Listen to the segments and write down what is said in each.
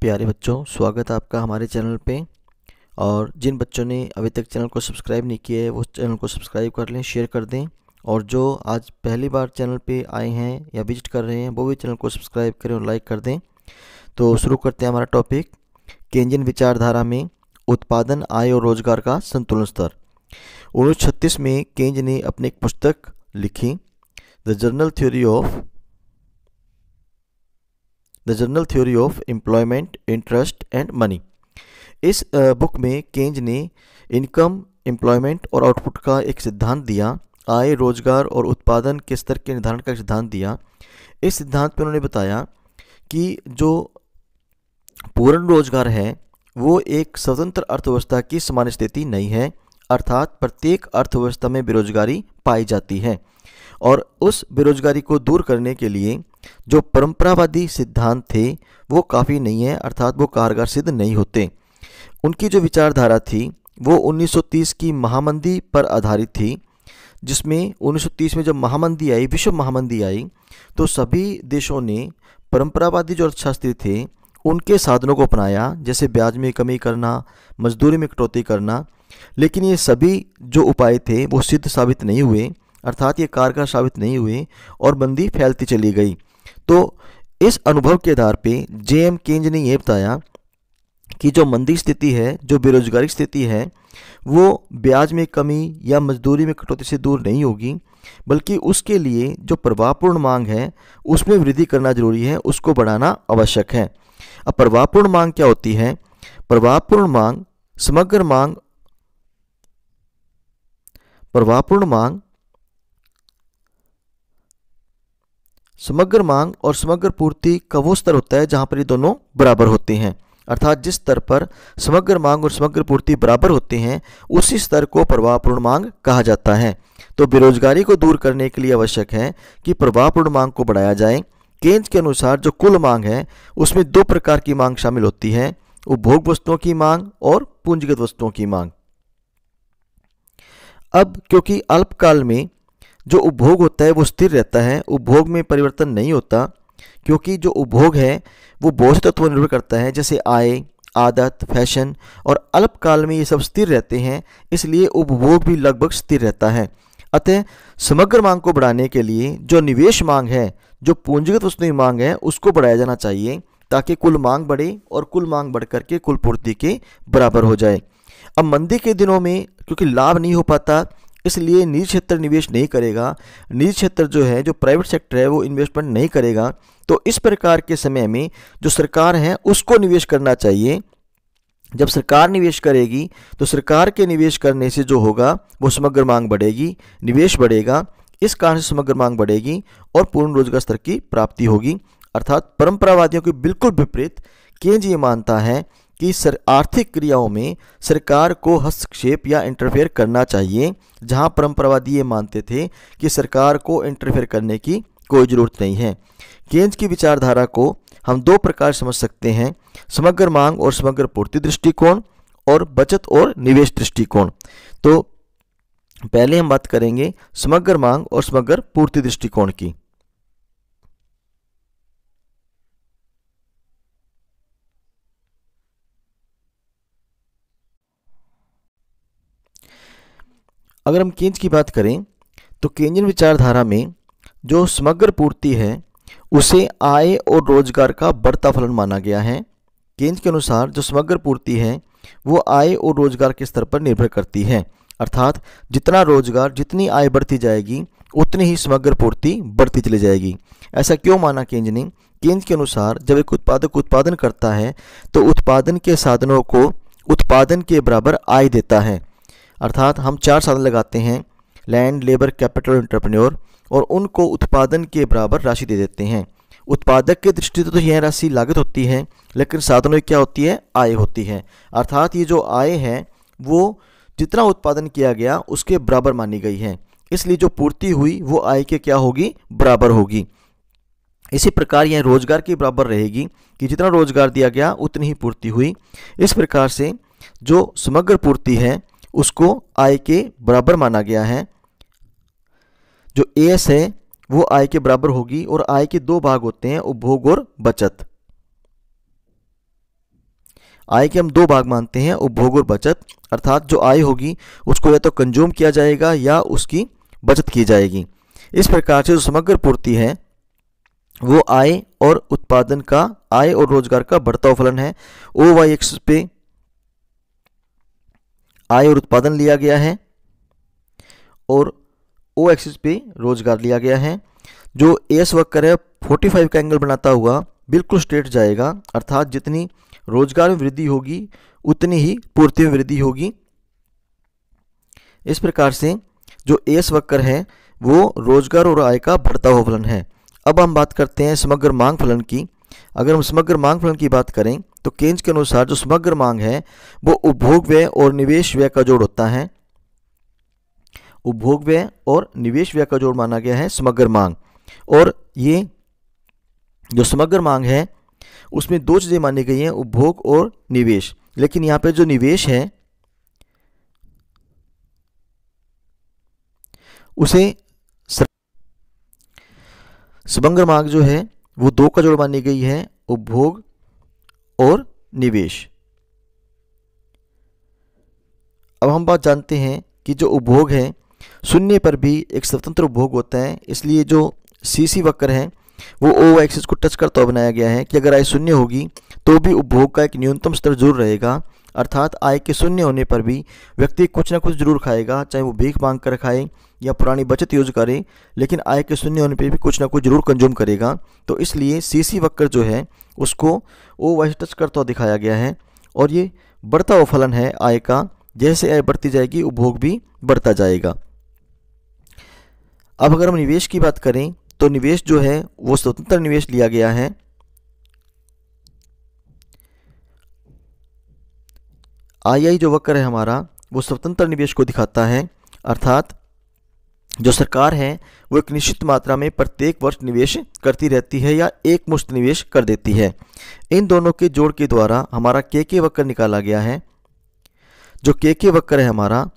प्यारे बच्चों, स्वागत है आपका हमारे चैनल पे। और जिन बच्चों ने अभी तक चैनल को सब्सक्राइब नहीं किया है वो चैनल को सब्सक्राइब कर लें, शेयर कर दें। और जो आज पहली बार चैनल पे आए हैं या विजिट कर रहे हैं वो भी चैनल को सब्सक्राइब करें और लाइक कर दें। तो शुरू करते हैं हमारा टॉपिक, केंजियन विचारधारा में उत्पादन, आय और रोजगार का संतुलन स्तर। 1936 में केंज ने अपनी एक पुस्तक लिखी, the general theory of employment, interest and money. इस बुक में केंज ने इनकम, एम्प्लॉयमेंट और आउटपुट का एक सिद्धांत दिया, आय, रोजगार और उत्पादन के स्तर के निर्धारण का एक सिद्धांत दिया। इस सिद्धांत में उन्होंने बताया कि जो पूर्ण रोजगार है वो एक स्वतंत्र अर्थव्यवस्था की सामान्य स्थिति नहीं है, अर्थात प्रत्येक अर्थव्यवस्था में बेरोजगारी पाई जाती है और उस बेरोजगारी को दूर करने के लिए जो परंपरावादी सिद्धांत थे वो काफ़ी नहीं है, अर्थात वो कारगर सिद्ध नहीं होते। उनकी जो विचारधारा थी वो 1930 की महामंदी पर आधारित थी, जिसमें 1930 में जब महामंदी आई, विश्व महामंदी आई, तो सभी देशों ने परंपरावादी जो अर्थशास्त्री थे उनके साधनों को अपनाया, जैसे ब्याज में कमी करना, मजदूरी में कटौती करना। लेकिन ये सभी जो उपाय थे वो सिद्ध साबित नहीं हुए, अर्थात ये कारगर साबित नहीं हुए और मंदी फैलती चली गई। तो इस अनुभव के आधार पे जे.एम. केंज ने यह बताया कि जो मंदी स्थिति है, जो बेरोजगारी स्थिति है, वो ब्याज में कमी या मजदूरी में कटौती से दूर नहीं होगी, बल्कि उसके लिए जो प्रभावपूर्ण मांग है उसमें वृद्धि करना जरूरी है, उसको बढ़ाना आवश्यक है। अब प्रभावपूर्ण मांग क्या होती है? प्रभावपूर्ण मांग समग्र मांग और समग्र पूर्ति का वो स्तर होता है जहां पर ये दोनों बराबर होते हैं, अर्थात जिस स्तर पर समग्र मांग और समग्र पूर्ति बराबर होते हैं उसी स्तर को प्रभावपूर्ण मांग कहा जाता है। तो बेरोजगारी को दूर करने के लिए आवश्यक है कि प्रभावपूर्ण मांग को बढ़ाया जाए। केंज के अनुसार जो कुल मांग है उसमें दो प्रकार की मांग शामिल होती है, उपभोग वस्तुओं की मांग और पूंजीगत वस्तुओं की मांग। अब क्योंकि अल्पकाल में जो उपभोग होता है वो स्थिर रहता है, उपभोग में परिवर्तन नहीं होता, क्योंकि जो उपभोग है वो बहुत से तत्वों पर निर्भर करता है, जैसे आय, आदत, फैशन, और अल्पकाल में ये सब स्थिर रहते हैं, इसलिए उपभोग भी लगभग स्थिर रहता है। अतः समग्र मांग को बढ़ाने के लिए जो निवेश मांग है, जो पूंजीगत वस्तुओं की मांग है, उसको बढ़ाया जाना चाहिए ताकि कुल मांग बढ़े और कुल मांग बढ़ करके कुल पूर्ति के बराबर हो जाए। अब मंदी के दिनों में क्योंकि लाभ नहीं हो पाता, इसलिए निजी क्षेत्र निवेश नहीं करेगा, निजी क्षेत्र जो है, जो प्राइवेट सेक्टर है, वो इन्वेस्टमेंट नहीं करेगा। तो इस प्रकार के समय में जो सरकार है उसको निवेश करना चाहिए। जब सरकार निवेश करेगी तो सरकार के निवेश करने से जो होगा वो समग्र मांग बढ़ेगी, निवेश बढ़ेगा, इस कारण से समग्र मांग बढ़ेगी और पूर्ण रोजगार स्तर की प्राप्ति होगी। अर्थात परंपरावादियों के बिल्कुल विपरीत केंज ये मानता है कि आर्थिक क्रियाओं में सरकार को हस्तक्षेप या इंटरफेयर करना चाहिए, जहां परंपरावादी ये मानते थे कि सरकार को इंटरफेयर करने की कोई ज़रूरत नहीं है। केंज की विचारधारा को हम दो प्रकार समझ सकते हैं, समग्र मांग और समग्र पूर्ति दृष्टिकोण और बचत और निवेश दृष्टिकोण। तो पहले हम बात करेंगे समग्र मांग और समग्र पूर्ति दृष्टिकोण की। अगर हम केंज की बात करें तो केंजियन विचारधारा में जो समग्र पूर्ति है उसे आय और रोजगार का बढ़ता फलन माना गया है। केंज के अनुसार जो समग्र पूर्ति है वो आय और रोजगार के स्तर पर निर्भर करती है, अर्थात जितना रोजगार, जितनी आय बढ़ती जाएगी उतनी ही समग्र पूर्ति बढ़ती चली जाएगी। ऐसा क्यों माना केंज ने? केंज के अनुसार जब एक उत्पादक उत्पादन करता है तो उत्पादन के साधनों को उत्पादन के बराबर आय देता है, अर्थात हम 4 साधन लगाते हैं, लैंड, लेबर, कैपिटल, एंटरप्रेन्योर, और उनको उत्पादन के बराबर राशि दे देते हैं। उत्पादक के दृष्टि से तो यह राशि लागत होती है, लेकिन साधनों की क्या होती है? आय होती है। अर्थात ये जो आय है वो जितना उत्पादन किया गया उसके बराबर मानी गई है, इसलिए जो पूर्ति हुई वो आय के क्या होगी? बराबर होगी। इसी प्रकार यह रोजगार के बराबर रहेगी कि जितना रोजगार दिया गया उतनी ही पूर्ति हुई। इस प्रकार से जो समग्र पूर्ति है उसको आय के बराबर माना गया है। जो एस है वो आय के बराबर होगी और आय के दो भाग होते हैं, उपभोग और बचत। आय के हम दो भाग मानते हैं, उपभोग और बचत। अर्थात जो आय होगी उसको या तो कंज्यूम किया जाएगा या उसकी बचत की जाएगी। इस प्रकार से जो समग्र पूर्ति है वो आय और उत्पादन का, आय और रोजगार का बढ़ता हुआ फलन है। ओ वाई एक्सिस पे आय और उत्पादन लिया गया है और ओ एक्सिस पे रोजगार लिया गया है। जो एस वक्र है 45 का एंगल बनाता हुआ बिल्कुल स्ट्रेट जाएगा, अर्थात जितनी रोजगार में वृद्धि होगी उतनी ही पूर्ति में वृद्धि होगी। इस प्रकार से जो एस वक्र है वो रोजगार और आय का बढ़ता हुआ फलन है। अब हम बात करते हैं समग्र मांग फलन की। अगर हम समग्र मांग फलन की बात करें तो केन्ज के अनुसार जो समग्र मांग है वो उपभोग व्यय और निवेश व्यय का जोड़ होता है। उपभोग व्यय और निवेश व्यय का जोड़ माना गया है समग्र मांग। और ये जो समग्र मांग है उसमें दो चीजें मानी गई हैं, उपभोग और निवेश। लेकिन यहाँ पे जो निवेश है उसे समग्र मांग जो है वो दो का जोड़ मानी गई है, उपभोग और निवेश। अब हम बात जानते हैं कि जो उपभोग है शून्य पर भी एक स्वतंत्र उपभोग होता है, इसलिए जो सीसी वक्र है वो ओ एक्सिस को टच करता हुआ बनाया गया है कि अगर आय शून्य होगी तो भी उपभोग का एक न्यूनतम स्तर जरूर रहेगा। अर्थात आय के शून्य होने पर भी व्यक्ति कुछ ना कुछ जरूर खाएगा, चाहे वो भीख मांग कर खाए या पुरानी बचत यूज करे, लेकिन आय के शून्य होने पर भी कुछ ना कुछ जरूर कंज्यूम करेगा। तो इसलिए सीसी वक्र जो है उसको ओ वाई टच करता हुआ दिखाया गया है और ये बढ़ता हुआ फलन है आय का। जैसे आय बढ़ती जाएगी उपभोग भी बढ़ता जाएगा। अब अगर हम निवेश की बात करें तो निवेश जो है वो स्वतंत्र निवेश लिया गया है। आई जो वक्र है हमारा वो स्वतंत्र निवेश को दिखाता है, अर्थात जो सरकार है वो एक निश्चित मात्रा में प्रत्येक वर्ष निवेश करती रहती है या एक मुश्त निवेश कर देती है। इन दोनों के जोड़ के द्वारा हमारा के वक्र निकाला गया है। जो के वक्र है हमारा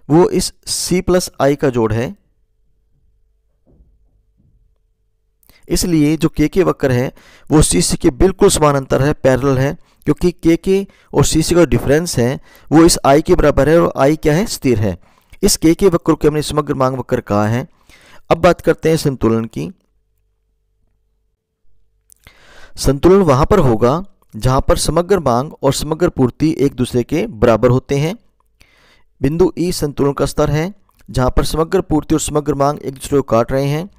वो इस C प्लस आई का जोड़ है। इसलिए जो के वक्र है वो CC के बिल्कुल समानांतर है, पैरेलल है, क्योंकि के और CC का डिफरेंस है वो इस I के बराबर है और I क्या है, स्थिर है। इस के वक्र को हमने समग्र मांग वक्र कहा है। अब बात करते हैं संतुलन की। संतुलन वहां पर होगा जहां पर समग्र मांग और समग्र पूर्ति एक दूसरे के बराबर होते हैं। बिंदु ई संतुलन का स्तर है जहां पर समग्र पूर्ति और समग्र मांग एक दूसरे को काट रहे हैं।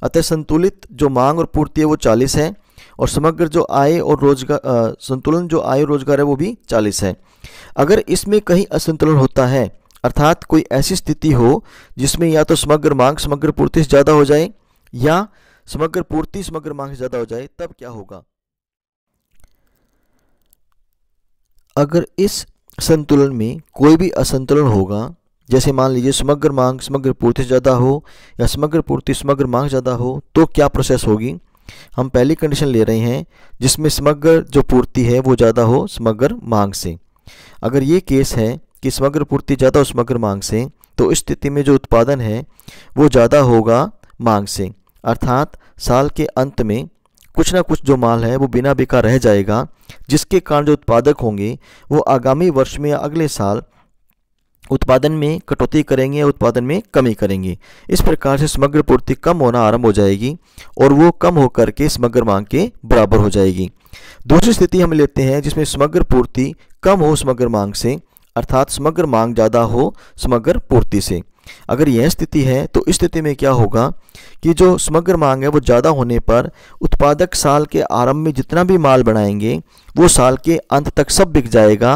अतः संतुलित जो मांग और पूर्ति है वो 40 है और समग्र जो आय और रोजगार संतुलन जो आय और रोजगार है वो भी 40 है। अगर इसमें कहीं असंतुलन होता है, अर्थात कोई ऐसी स्थिति हो जिसमें या तो समग्र मांग समग्र पूर्ति से ज़्यादा हो जाए या समग्र पूर्ति समग्र मांग से ज़्यादा हो जाए, तब क्या होगा? अगर इस संतुलन में कोई भी असंतुलन होगा, जैसे मान लीजिए समग्र मांग समग्र पूर्ति से ज़्यादा हो या समग्र पूर्ति समग्र मांग ज़्यादा हो, तो क्या प्रोसेस होगी? हम पहली कंडीशन ले रहे हैं जिसमें समग्र जो पूर्ति है वो ज़्यादा हो समग्र मांग से। अगर ये केस है कि समग्र पूर्ति ज़्यादा हो समग्र मांग से, तो इस स्थिति में जो उत्पादन है वो ज़्यादा होगा मांग से, अर्थात साल के अंत में कुछ ना कुछ जो माल है वो बिना बिका रह जाएगा, जिसके कारण जो उत्पादक होंगे वो आगामी वर्ष में या अगले साल उत्पादन में कटौती करेंगे या उत्पादन में कमी करेंगे। इस प्रकार से समग्र पूर्ति कम होना आरंभ हो जाएगी और वो कम होकर के समग्र मांग के बराबर हो जाएगी। दूसरी स्थिति हम लेते हैं जिसमें समग्र पूर्ति कम हो समग्र मांग से, अर्थात समग्र मांग ज़्यादा हो समग्र पूर्ति से। अगर यह स्थिति है तो इस स्थिति में क्या होगा कि जो समग्र मांग है वो ज़्यादा होने पर उत्पादक साल के आरंभ में जितना भी माल बनाएंगे वो साल के अंत तक सब बिक जाएगा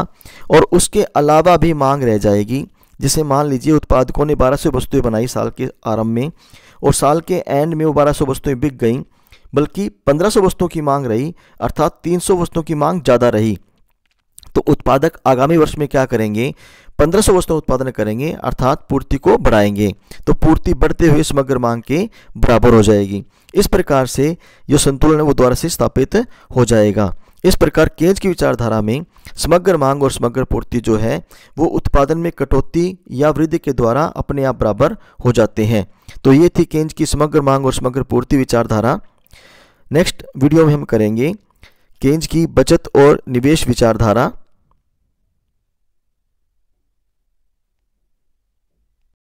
और उसके अलावा भी मांग रह जाएगी। जैसे मान लीजिए उत्पादकों ने 1200 वस्तुएं बनाई साल के आरंभ में और साल के एंड में वो 1200 वस्तुएं बिक गईं, बल्कि 1500 वस्तुओं की मांग रही, अर्थात 300 वस्तुओं की मांग ज़्यादा रही। तो उत्पादक आगामी वर्ष में क्या करेंगे? 1500 वस्तुओं उत्पादन करेंगे, अर्थात पूर्ति को बढ़ाएंगे, तो पूर्ति बढ़ते हुए समग्र मांग के बराबर हो जाएगी। इस प्रकार से जो संतुलन है वो दोबारा से स्थापित हो जाएगा। इस प्रकार केन्ज की विचारधारा में समग्र मांग और समग्र पूर्ति जो है वो उत्पादन में कटौती या वृद्धि के द्वारा अपने आप बराबर हो जाते हैं। तो ये थी केन्ज की समग्र मांग और समग्र पूर्ति विचारधारा। नेक्स्ट वीडियो में हम करेंगे केन्ज की बचत और निवेश विचारधारा